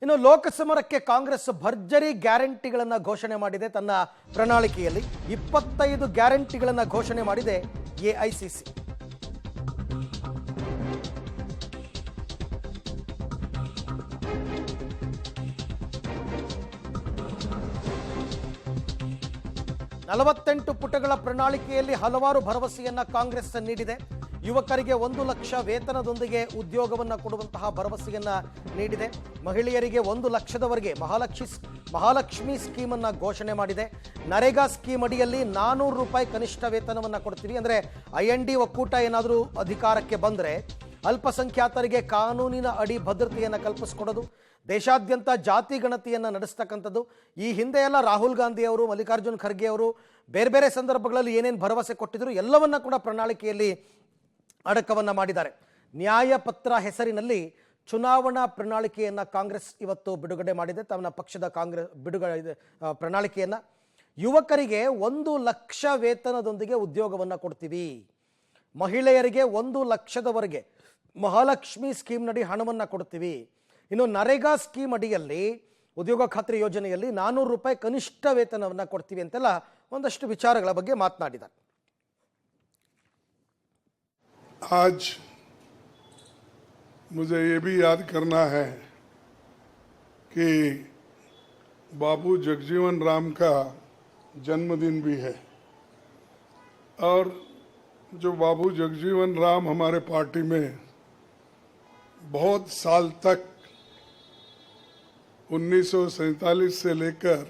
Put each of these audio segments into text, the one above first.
ಇನ್ನು ಲೋಕಸಮರಕ್ಕೆ ಕಾಂಗ್ರೆಸ್ ಭರ್ಜರಿ ಗ್ಯಾರಂಟಿಗಳನ್ನು ಘೋಷಣೆ ಮಾಡಿದೆ. ತನ್ನ ಪ್ರಣಾಳಿಕೆಯಲ್ಲಿ 25 ಗ್ಯಾರಂಟಿಗಳನ್ನು ಘೋಷಣೆ ಮಾಡಿದೆ ಎಐಸಿಸಿ. ನಲವತ್ತೆಂಟು ಪುಟಗಳ ಪ್ರಣಾಳಿಕೆಯಲ್ಲಿ ಹಲವಾರು ಭರವಸೆಯನ್ನ ಕಾಂಗ್ರೆಸ್ ನೀಡಿದೆ. ಯುವಕರಿಗೆ 1 ಲಕ್ಷ ವೇತನದೊಂದಿಗೆ ಉದ್ಯೋಗವನ್ನು ಕೊಡುವಂತಹ ಭರವಸೆಯನ್ನ ನೀಡಿದೆ. ಮಹಿಳೆಯರಿಗೆ 1 ಲಕ್ಷದವರೆಗೆ ಮಹಾಲಕ್ಷ್ಮಿ ಸ್ಕೀಮ್ ಅನ್ನ ಘೋಷಣೆ ಮಾಡಿದೆ. ನರೇಗಾ ಸ್ಕೀಮ್ ಅಡಿಯಲ್ಲಿ 400 ರೂಪಾಯಿ ಕನಿಷ್ಠ ವೇತನವನ್ನು ಕೊಡ್ತೀವಿ. ಅಂದರೆ IND ಒಕ್ಕೂಟ ಏನಾದರೂ ಅಧಿಕಾರಕ್ಕೆ ಬಂದರೆ ಅಲ್ಪಸಂಖ್ಯಾತರಿಗೆ ಕಾನೂನಿನ ಅಡಿ ಭದ್ರತೆಯನ್ನು ಕಲ್ಪಿಸಿಕೊಡೋದು, ದೇಶಾದ್ಯಂತ ಜಾತಿ ಗಣತಿಯನ್ನು ನಡೆಸ್ತಕ್ಕಂಥದ್ದು. ಈ ಹಿಂದೆ ಎಲ್ಲ ರಾಹುಲ್ ಗಾಂಧಿ ಅವರು, ಮಲ್ಲಿಕಾರ್ಜುನ್ ಖರ್ಗೆ ಅವರು ಬೇರೆ ಬೇರೆ ಸಂದರ್ಭಗಳಲ್ಲಿ ಏನೇನು ಭರವಸೆ ಕೊಟ್ಟಿದ್ರು ಎಲ್ಲವನ್ನ ಕೂಡ ಪ್ರಣಾಳಿಕೆಯಲ್ಲಿ ಅಡಕವನ್ನು ಮಾಡಿದ್ದಾರೆ. ನ್ಯಾಯಪತ್ರ ಹೆಸರಿನಲ್ಲಿ ಚುನಾವಣಾ ಪ್ರಣಾಳಿಕೆಯನ್ನು ಕಾಂಗ್ರೆಸ್ ಇವತ್ತು ಬಿಡುಗಡೆ ಮಾಡಿದೆ. ತನ್ನ ಪಕ್ಷದ ಬಿಡುಗಡೆ ಪ್ರಣಾಳಿಕೆಯನ್ನು ಯುವಕರಿಗೆ 1 ಲಕ್ಷ ವೇತನದೊಂದಿಗೆ ಉದ್ಯೋಗವನ್ನು ಕೊಡ್ತೀವಿ. ಮಹಿಳೆಯರಿಗೆ 1 ಲಕ್ಷದವರೆಗೆ ಮಹಾಲಕ್ಷ್ಮಿ ಸ್ಕೀಮ್ನಡಿ ಹಣವನ್ನು ಕೊಡ್ತೀವಿ. ಇನ್ನು ನರೇಗಾ ಸ್ಕೀಮ್ ಅಡಿಯಲ್ಲಿ ಉದ್ಯೋಗ ಖಾತ್ರಿ ಯೋಜನೆಯಲ್ಲಿ 400 ರೂಪಾಯಿ ಕನಿಷ್ಠ ವೇತನವನ್ನು ಕೊಡ್ತೀವಿ ಅಂತೆಲ್ಲ ಒಂದಷ್ಟು ವಿಚಾರಗಳ ಬಗ್ಗೆ ಮಾತನಾಡಿದ್ದಾರೆ. आज मुझे ये भी याद करना है कि बाबू जगजीवन राम का जन्मदिन भी है, और जो बाबू जगजीवन राम हमारे पार्टी में बहुत साल तक 1947 से लेकर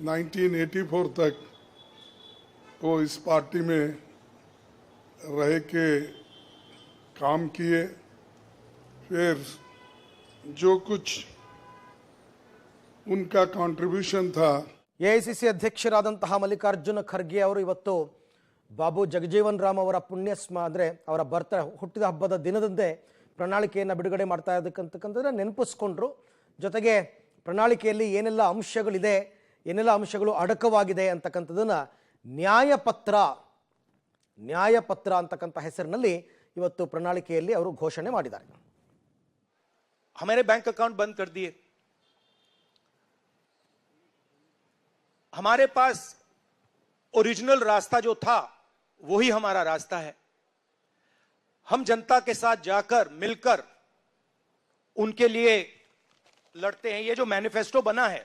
1984 तक वो इस पार्टी में रह के काम किए. फिर जो कुछ उनका कंट्रीब्यूशन था. ಎಐಸಿಸಿ ಅಧ್ಯಕ್ಷರಾದಂತಹ ಮಲ್ಲಿಕಾರ್ಜುನ ಖರ್ಗೆ ಅವರು ಇವತ್ತು ಬಾಬು ಜಗಜೀವನ್ ರಾಮ್ ಅವರ ಅಂದರೆ ಅವರ ಹುಟ್ಟಿದ ಹಬ್ಬದ ದಿನದಂದೇ ಪ್ರಣಾಳಿಕೆಯನ್ನು ಬಿಡುಗಡೆ ಮಾಡ್ತಾ ಇದ್ದಕ್ಕಂತಕ್ಕಂಥದ್ದನ್ನ ನೆನಪಿಸ್ಕೊಂಡ್ರು. ಜೊತೆಗೆ ಪ್ರಣಾಳಿಕೆಯಲ್ಲಿ ಏನೆಲ್ಲ ಅಂಶಗಳಿದೆ, ಏನೆಲ್ಲ ಅಂಶಗಳು ಅಡಕವಾಗಿದೆ ಅಂತಕ್ಕಂಥದ್ದನ್ನ ನ್ಯಾಯಪತ್ರ ಅಂತಕ್ಕಂಥ ಹೆಸರಿನಲ್ಲಿ ಇವತ್ತು ಪ್ರಣಾಳಿಕೆಯಲ್ಲಿ ಅವರು ಘೋಷಣೆ ಮಾಡಿದ್ದಾರೆ. हमारे बैंक अकाउंट बंद कर दिए. हमारे पास ओरिजिनल रास्ता जो था वही हमारा रास्ता है. हम जनता के साथ जाकर मिलकर उनके लिए लड़ते हैं. ये जो मैनिफेस्टो बना है,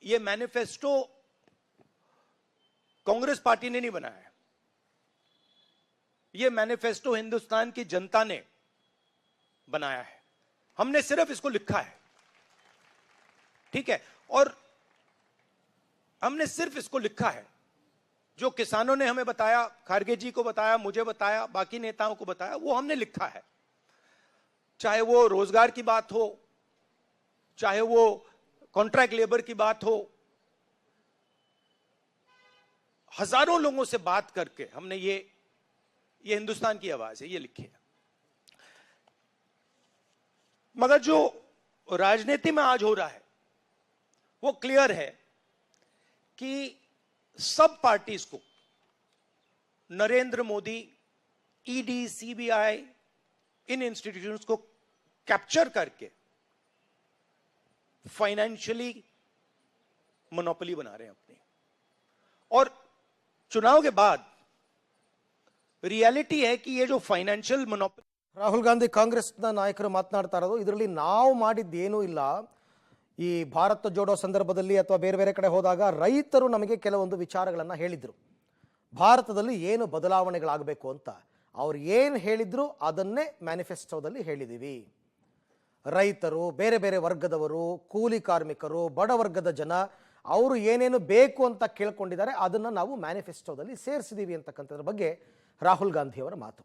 ये मैनिफेस्टो कांग्रेस पार्टी ने नहीं बनाया है. ये मैनिफेस्टो हिंदुस्तान की जनता ने बनाया है. हमने सिर्फ इसको लिखा है, ठीक है, और हमने सिर्फ इसको लिखा है. जो किसानों ने हमें बताया, खारगे जी को बताया, मुझे बताया, बाकी नेताओं को बताया, वो हमने लिखा है. चाहे वो रोजगार की बात हो, चाहे वो कॉन्ट्रैक्ट लेबर की बात हो, हजारों लोगों से बात करके हमने ये हिंदुस्तान की आवाज है, ये लिखी है. मगर जो राजनीति में आज हो रहा है वो क्लियर है कि सब पार्टीज को नरेंद्र मोदी, ईडी, CBI, इन इंस्टीट्यूशंस को कैप्चर करके फाइनेंशियली मोनोपोली बना रहे हैं अपनी. और चुनाव के बाद रियलिटी है कि ये जो फाइनेंशियल मोनोपोली. ರಾಹುಲ್ ಗಾಂಧಿ ಕಾಂಗ್ರೆಸ್ನ ನಾಯಕರು ಮಾತನಾಡ್ತಾ ಇರೋದು, ಇದರಲ್ಲಿ ನಾವು ಮಾಡಿದ್ದೇನೂ ಇಲ್ಲ. ಈ ಭಾರತ ಜೋಡೋ ಸಂದರ್ಭದಲ್ಲಿ ಅಥವಾ ಬೇರೆ ಬೇರೆ ಕಡೆ ಹೋದಾಗ ರೈತರು ನಮಗೆ ಕೆಲವೊಂದು ವಿಚಾರಗಳನ್ನು ಹೇಳಿದರು, ಭಾರತದಲ್ಲಿ ಏನು ಬದಲಾವಣೆಗಳಾಗಬೇಕು ಅಂತ. ಅವ್ರು ಏನು ಹೇಳಿದ್ರು ಅದನ್ನೇ ಮ್ಯಾನಿಫೆಸ್ಟೋದಲ್ಲಿ ಹೇಳಿದ್ದೀವಿ. ರೈತರು, ಬೇರೆ ಬೇರೆ ವರ್ಗದವರು, ಕೂಲಿ ಕಾರ್ಮಿಕರು, ಬಡವರ್ಗದ ಜನ, ಅವರು ಏನೇನು ಬೇಕು ಅಂತ ಕೇಳ್ಕೊಂಡಿದ್ದಾರೆ ಅದನ್ನು ನಾವು ಮ್ಯಾನಿಫೆಸ್ಟೋದಲ್ಲಿ ಸೇರಿಸಿದ್ದೀವಿ ಅಂತಕ್ಕಂಥದ್ರ ಬಗ್ಗೆ ರಾಹುಲ್ ಗಾಂಧಿ ಅವರ ಮಾತು.